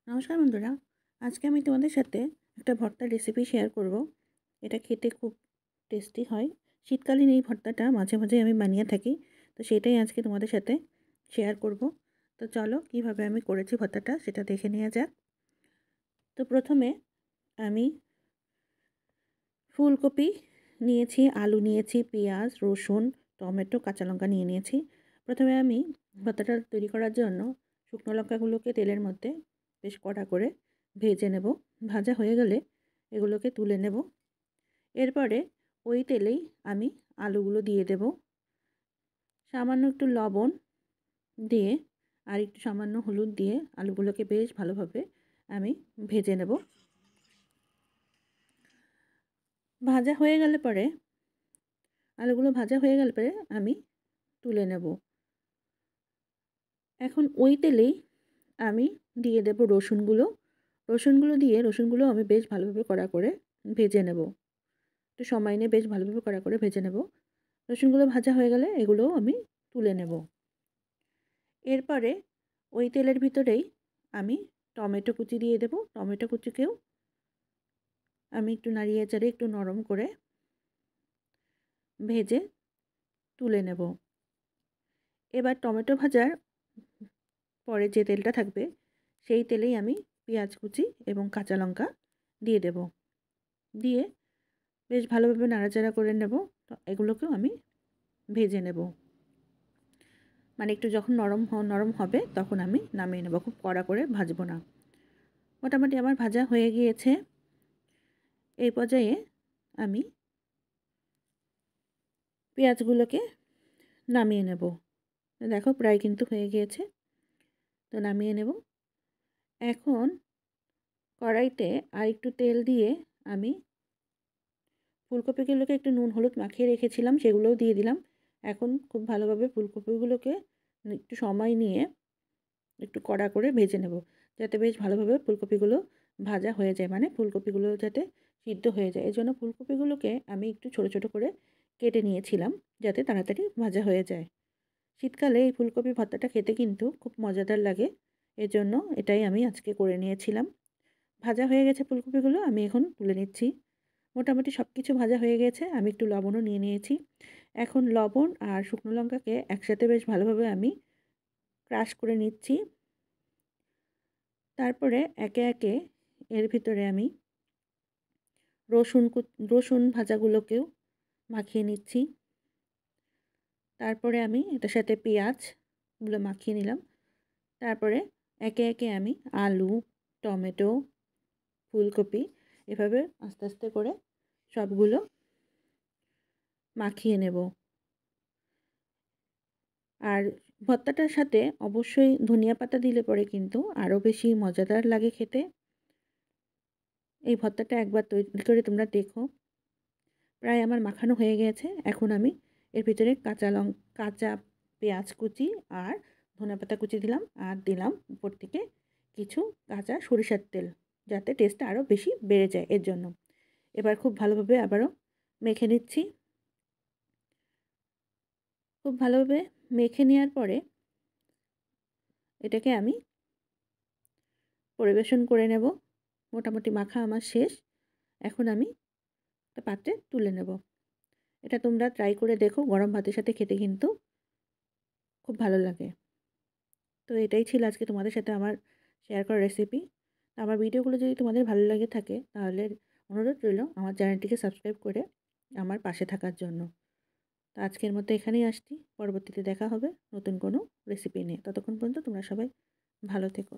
নমস্কার বন্ধুরা, আজকে আমি তোমাদের সাথে একটা ভর্তার রেসিপি শেয়ার করব। এটা খেতে খুব টেস্টি হয়। শীতকালীন এই ভর্তাটা মাঝে মাঝে আমি বানিয়ে থাকি, তো সেটাই আজকে তোমাদের সাথে শেয়ার করব। তো চলো কিভাবে আমি করেছি ভর্তাটা সেটা দেখে নেওয়া যাক। তো প্রথমে আমি ফুলকপি নিয়েছি, আলু নিয়েছি, পেঁয়াজ, রসুন, টমেটো, কাঁচা লঙ্কা নিয়েছি। প্রথমে আমি ভর্তাটা তৈরি করার জন্য শুকনো লঙ্কাগুলোকে তেলের মধ্যে বেশ কড়া করে ভেজে নেব। ভাজা হয়ে গেলে এগুলোকে তুলে নেব। এরপরে ওই তেলেই আমি আলুগুলো দিয়ে দেব। সামান্য একটু লবণ দিয়ে আর একটু সামান্য হলুদ দিয়ে আলুগুলোকে বেশ ভালোভাবে আমি ভেজে নেব। ভাজা হয়ে গেলে পরে আলুগুলো ভাজা হয়ে গেলে পরে আমি তুলে নেব। এখন ওই তেলেই আমি দিয়ে দেব রসুনগুলো আমি বেশ ভালোভাবে কড়া করে ভেজে নেব। একটু সময় নিয়ে বেশ ভালোভাবে কড়া করে ভেজে নেব। রসুনগুলো ভাজা হয়ে গেলে এগুলোও আমি তুলে নেব। এরপরে ওই তেলের ভিতরেই আমি টমেটো কুচি দিয়ে দেব। টমেটো কুচিকেও আমি একটু নাড়িয়ে চাড়িয়ে একটু নরম করে ভেজে তুলে নেব। এবার টমেটো ভাজার পরে যে তেলটা থাকবে সেই তেলেই আমি পেঁয়াজ কুচি এবং কাঁচা লঙ্কা দিয়ে দেব। দিয়ে বেশ ভালোভাবে নাড়াচাড়া করে নেব। তো এগুলোকেও আমি ভেজে নেব। মানে একটু যখন নরম হবে তখন আমি নামিয়ে নেব, খুব কড়া করে ভাজবো না। মোটামুটি আমার ভাজা হয়ে গিয়েছে। এই পর্যায়ে আমি পেঁয়াজগুলোকে নামিয়ে নেব। দেখো প্রায় কিন্তু হয়ে গিয়েছে, তো নামিয়ে নেব। এখন কড়াইতে আর একটু তেল দিয়ে আমি ফুলকপিগুলোকে একটু নুন হলুদ মাখিয়ে রেখেছিলাম, সেগুলোও দিয়ে দিলাম। এখন খুব ভালোভাবে ফুলকপিগুলোকে একটু সময় নিয়ে একটু কড়া করে ভেজে নেব, যাতে বেশ ভালোভাবে ফুলকপিগুলো ভাজা হয়ে যায়, মানে ফুলকপিগুলো যাতে সিদ্ধ হয়ে যায়। এই জন্য ফুলকপিগুলোকে আমি একটু ছোট ছোট করে কেটে নিয়েছিলাম, যাতে তাড়াতাড়ি ভাজা হয়ে যায়। শীতকালে এই ফুলকপি ভর্তাটা খেতে কিন্তু খুব মজাদার লাগে, এজন্য এটাই আমি আজকে করে নিয়েছিলাম। ভাজা হয়ে গেছে ফুলকপিগুলো, আমি এখন তুলে নিচ্ছি। মোটামুটি সব কিছু ভাজা হয়ে গেছে। আমি একটু লবণও নিয়ে নিয়েছি। এখন লবণ আর শুকনো লঙ্কাকে একসাথে বেশ ভালোভাবে আমি ক্রাশ করে নিচ্ছি। তারপরে একে একে এর ভিতরে আমি রসুন ভাজাগুলোকেও মাখিয়ে নিচ্ছি। তারপরে আমি এটার সাথে পেঁয়াজগুলো মাখিয়ে নিলাম। তারপরে একে একে আমি আলু, টমেটো, ফুলকপি এভাবে আস্তে আস্তে করে সবগুলো মাখিয়ে নেব। আর ভর্তাটার সাথে অবশ্যই ধনিয়া পাতা দিলে পরে কিন্তু আরও বেশি মজাদার লাগে খেতে। এই ভর্তাটা একবার তৈরি করে তোমরা দেখো। প্রায় আমার মাখানো হয়ে গেছে। এখন আমি এর ভিতরে কাঁচা পেঁয়াজ কুচি আর ধনেপাতা কুচি দিলাম, আর দিলাম উপর থেকে কিছু কাঁচা সরিষার তেল, যাতে টেস্টটা আরও বেশি বেড়ে যায় এর জন্য। এবার খুব ভালোভাবে আবারও মেখে নিচ্ছি। খুব ভালোভাবে মেখে নেওয়ার পরে এটাকে আমি পরিবেশন করে নেব। মোটামুটি মাখা আমার শেষ। এখন আমি একটা পাত্রে তুলে নেব। এটা তোমরা ট্রাই করে দেখো, গরম ভাতের সাথে খেতে কিন্তু খুব ভালো লাগে। তো এটাই ছিল আজকে তোমাদের সাথে আমার শেয়ার করা রেসিপি। আমার ভিডিওগুলো যদি তোমাদের ভালো লাগে থাকে তাহলে অনুরোধ রইল আমার চ্যানেলটিকে সাবস্ক্রাইব করে আমার পাশে থাকার জন্য। তো আজকের মতো এখানেই আসছি। পরবর্তীতে দেখা হবে নতুন কোনো রেসিপি নিয়ে। ততক্ষণ পর্যন্ত তোমরা সবাই ভালো থেকো।